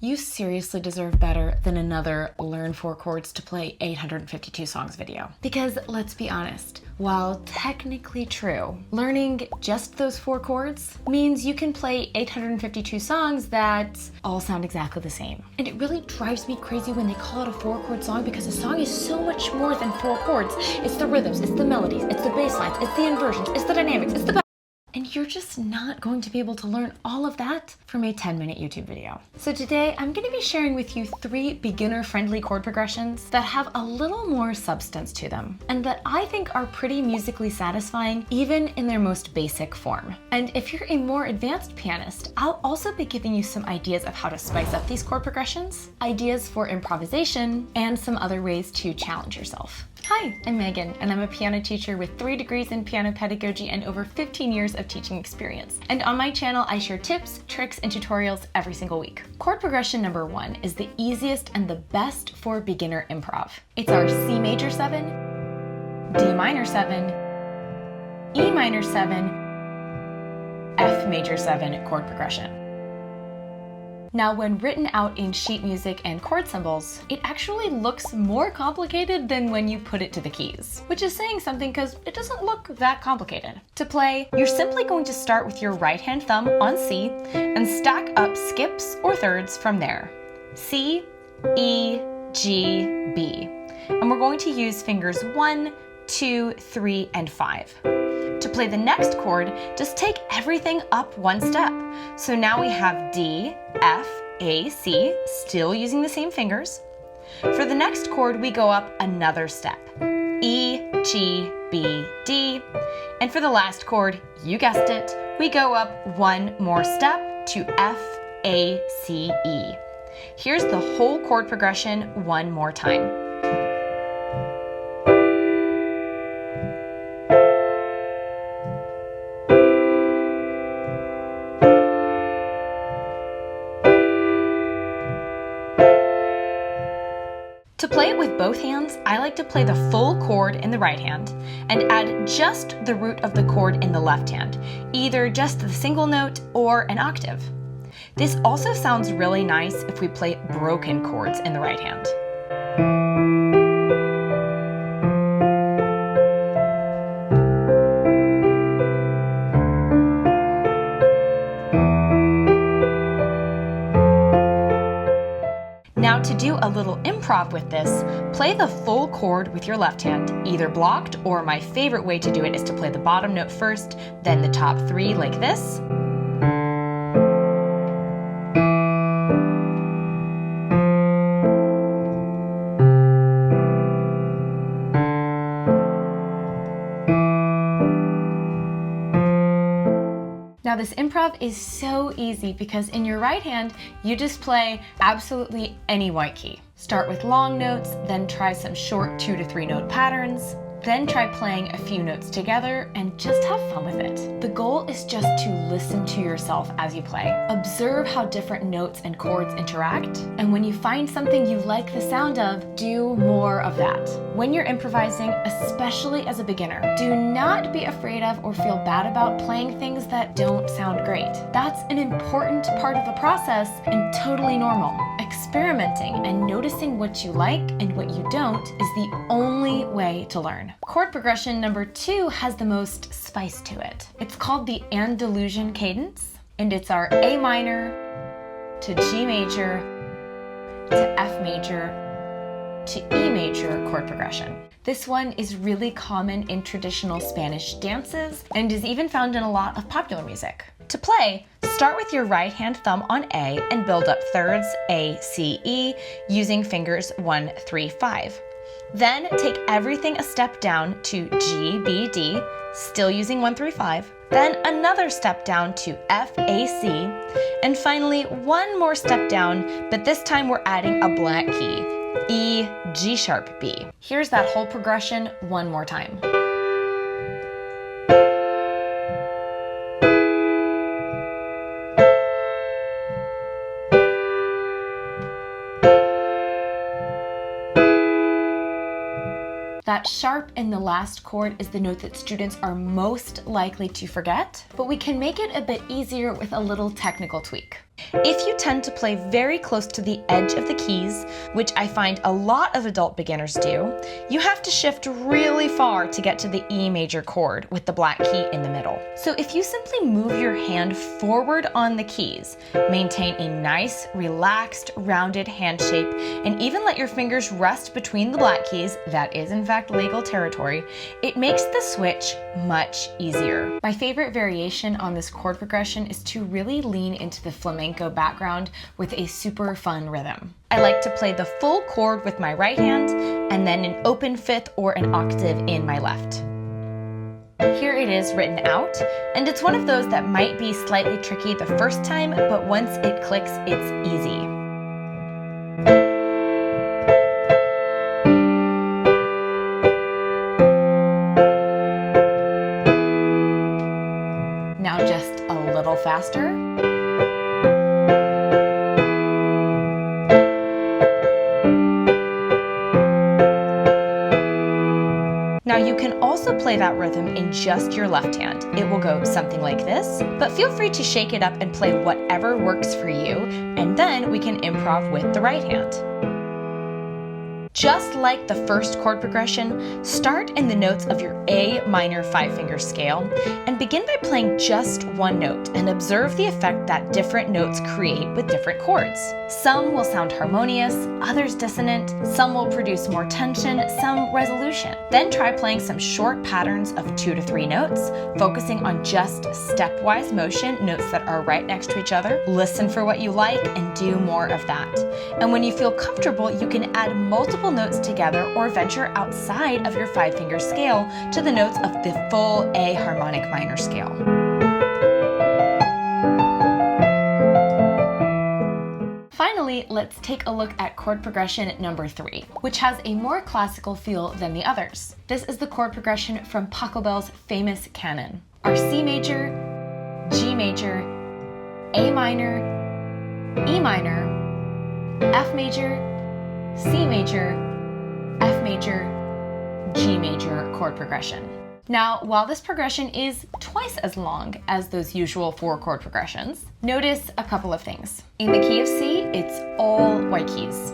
You seriously deserve better than another Learn Four Chords to Play 852 Songs video. Because let's be honest, while technically true, learning just those four chords means you can play 852 songs that all sound exactly the same. And it really drives me crazy when they call it a four-chord song because a song is so much more than four chords. It's the rhythms, it's the melodies, it's the bass lines, it's the inversions, it's the dynamics, it's the and you're just not going to be able to learn all of that from a 10-minute YouTube video. So today I'm going to be sharing with you 3 beginner-friendly chord progressions that have a little more substance to them and that I think are pretty musically satisfying even in their most basic form. And if you're a more advanced pianist, I'll also be giving you some ideas of how to spice up these chord progressions, ideas for improvisation, and some other ways to challenge yourself. Hi, I'm Megan, and I'm a piano teacher with 3 degrees in piano pedagogy and over 15 years of teaching experience. And on my channel, I share tips, tricks, and tutorials every single week. Chord progression number 1 is the easiest and the best for beginner improv. It's our C major 7, D minor 7, E minor 7, F major 7 chord progression. Now, when written out in sheet music and chord symbols, it actually looks more complicated than when you put it to the keys, which is saying something because it doesn't look that complicated. To play, you're simply going to start with your right hand thumb on C and stack up skips or thirds from there. C, E, G, B. And we're going to use fingers 1, 2, 3, and 5. To play the next chord, just take everything up one step. So now we have D, F, A, C, still using the same fingers. For the next chord, we go up another step. E, G, B, D. And for the last chord, you guessed it, we go up one more step to F, A, C, E. Here's the whole chord progression one more time. To play it with both hands, I like to play the full chord in the right hand and add just the root of the chord in the left hand, either just the single note or an octave. This also sounds really nice if we play broken chords in the right hand. Now to do a little improv with this, play the full chord with your left hand, either blocked or my favorite way to do it is to play the bottom note first, then the top 3 like this. Now this improv is so easy because in your right hand, you just play absolutely any white key. Start with long notes, then try some short 2 to 3 note patterns, then try playing a few notes together and just have fun with it. The goal is just to listen to yourself as you play. Observe how different notes and chords interact, and when you find something you like the sound of, do more of that. When you're improvising, especially as a beginner, do not be afraid of or feel bad about playing things that don't sound great. That's an important part of the process and totally normal. Experimenting and noticing what you like and what you don't is the only way to learn. Chord progression number 2 has the most spice to it. It's called the Andalusian cadence, and it's our A minor to G major to F major to E major chord progression. This one is really common in traditional Spanish dances and is even found in a lot of popular music. To play, start with your right hand thumb on A and build up thirds A, C, E using fingers 1, 3, 5. Then take everything a step down to G, B, D, still using 1, 3, 5. Then another step down to F, A, C, and finally one more step down, but this time we're adding a blank key, E, G sharp, B. Here's that whole progression one more time. That sharp in the last chord is the note that students are most likely to forget, but we can make it a bit easier with a little technical tweak. If you tend to play very close to the edge of the keys, which I find a lot of adult beginners do, you have to shift really far to get to the E major chord with the black key in the middle. So if you simply move your hand forward on the keys, maintain a nice, relaxed, rounded hand shape, and even let your fingers rest between the black keys, that is in fact legal territory, it makes the switch much easier. My favorite variation on this chord progression is to really lean into the flamenco background with a super fun rhythm. I like to play the full chord with my right hand and then an open fifth or an octave in my left. Here it is written out, and it's one of those that might be slightly tricky the first time, but once it clicks, it's easy. Now just a little faster. Now you can also play that rhythm in just your left hand. It will go something like this, but feel free to shake it up and play whatever works for you, and then we can improv with the right hand. Just like the first chord progression, start in the notes of your A minor 5-finger scale and begin by playing just one note and observe the effect that different notes create with different chords. Some will sound harmonious, others dissonant, some will produce more tension, some resolution. Then try playing some short patterns of 2 to 3 notes, focusing on just stepwise motion, notes that are right next to each other. Listen for what you like and do more of that. And when you feel comfortable, you can add multiple notes together or venture outside of your 5-finger scale to the notes of the full A harmonic minor scale. Finally, let's take a look at chord progression number 3, which has a more classical feel than the others. This is the chord progression from Pachelbel's famous canon. Our C major, G major, A minor, E minor, F major, C major, F major, G major chord progression. Now, while this progression is twice as long as those usual 4-chord progressions, notice a couple of things. In the key of C, it's all white keys.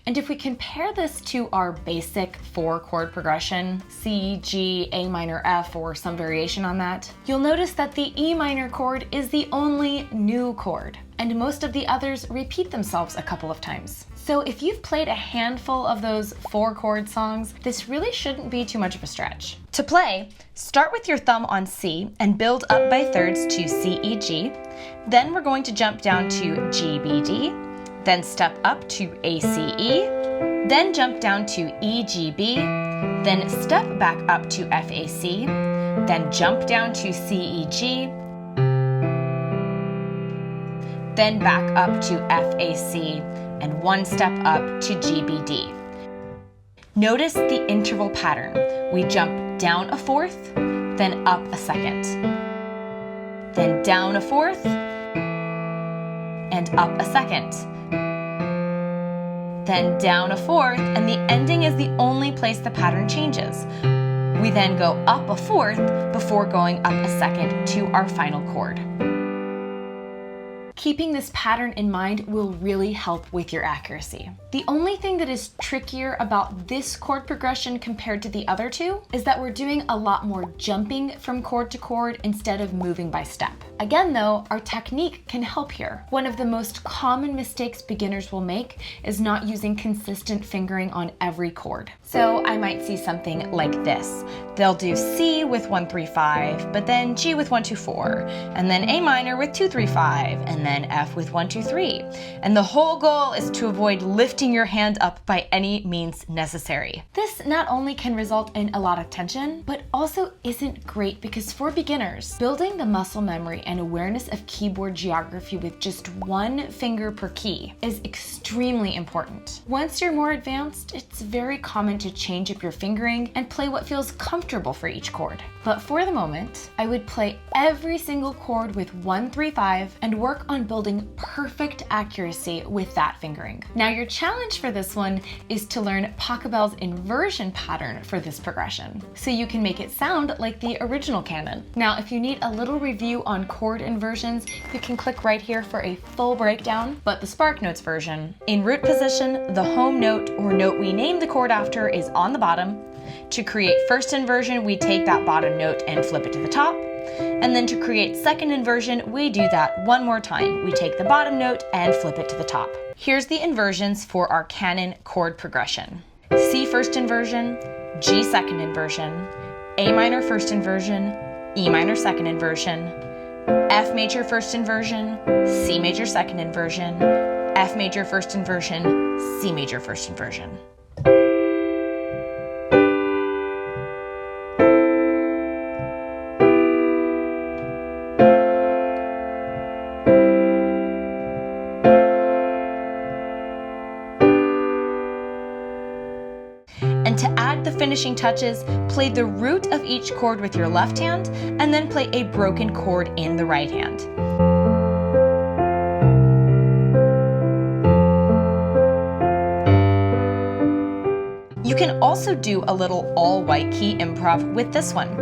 And if we compare this to our basic 4-chord progression, C, G, A minor, F, or some variation on that, you'll notice that the E minor chord is the only new chord, and most of the others repeat themselves a couple of times. So if you've played a handful of those 4-chord songs, this really shouldn't be too much of a stretch. To play, start with your thumb on C and build up by thirds to C, E, G. Then we're going to jump down to G, B, D, then step up to A, C, E, then jump down to E, G, B, then step back up to F, A, C, then jump down to C, E, G, then back up to F, A, C, and one step up to G, B, D. Notice the interval pattern. We jump down a fourth, then up a second, then down a fourth, and up a second, then down a fourth, and the ending is the only place the pattern changes. We then go up a fourth before going up a second to our final chord. Keeping this pattern in mind will really help with your accuracy. The only thing that is trickier about this chord progression compared to the other two is that we're doing a lot more jumping from chord to chord instead of moving by step. Again though, our technique can help here. One of the most common mistakes beginners will make is not using consistent fingering on every chord. So I might see something like this. They'll do C with 1, 3, 5, but then G with 1, 2, 4, and then A minor with 2, 3, 5, and then F with 1, 2, 3. And the whole goal is to avoid lifting your hand up by any means necessary. This not only can result in a lot of tension, but also isn't great because for beginners, building the muscle memory and awareness of keyboard geography with just one finger per key is extremely important. Once you're more advanced, it's very common to change up your fingering and play what feels comfortable for each chord. But for the moment, I would play every single chord with 1, 3, 5 and work on building perfect accuracy with that fingering. Now your challenge for this one is to learn Pachelbel's inversion pattern for this progression, so you can make it sound like the original canon. Now, if you need a little review on chord inversions, you can click right here for a full breakdown, but the SparkNotes version. In root position, the home note or note we name the chord after is on the bottom. To create first inversion, we take that bottom note and flip it to the top. And then to create second inversion, we do that one more time. We take the bottom note and flip it to the top. Here's the inversions for our canon chord progression. C first inversion, G second inversion, A minor first inversion, E minor second inversion, F major first inversion, C major second inversion, F major first inversion, C major first inversion. And to add the finishing touches, play the root of each chord with your left hand, and then play a broken chord in the right hand. You can also do a little all-white key improv with this one.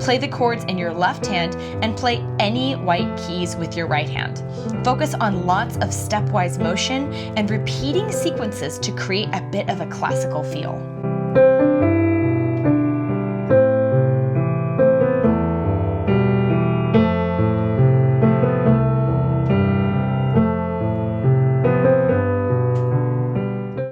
Play the chords in your left hand and play any white keys with your right hand. Focus on lots of stepwise motion and repeating sequences to create a bit of a classical feel.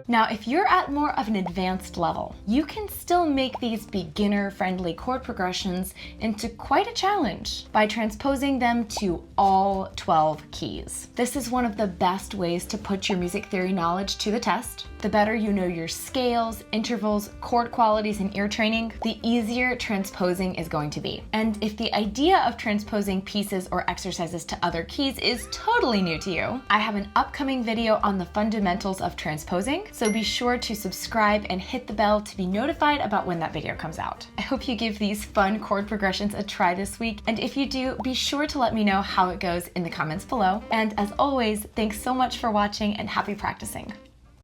Now, if you're at more of an advanced level, you can still make these beginner-friendly chord progressions into quite a challenge by transposing them to all 12 keys. This is one of the best ways to put your music theory knowledge to the test. The better you know your scales, intervals, chord qualities, and ear training, the easier transposing is going to be. And if the idea of transposing pieces or exercises to other keys is totally new to you, I have an upcoming video on the fundamentals of transposing, so be sure to subscribe and hit the bell to be notified about when that video comes out. I hope you give these fun chord progressions a try this week, and if you do, be sure to let me know how it goes in the comments below. And as always, thanks so much for watching and happy practicing.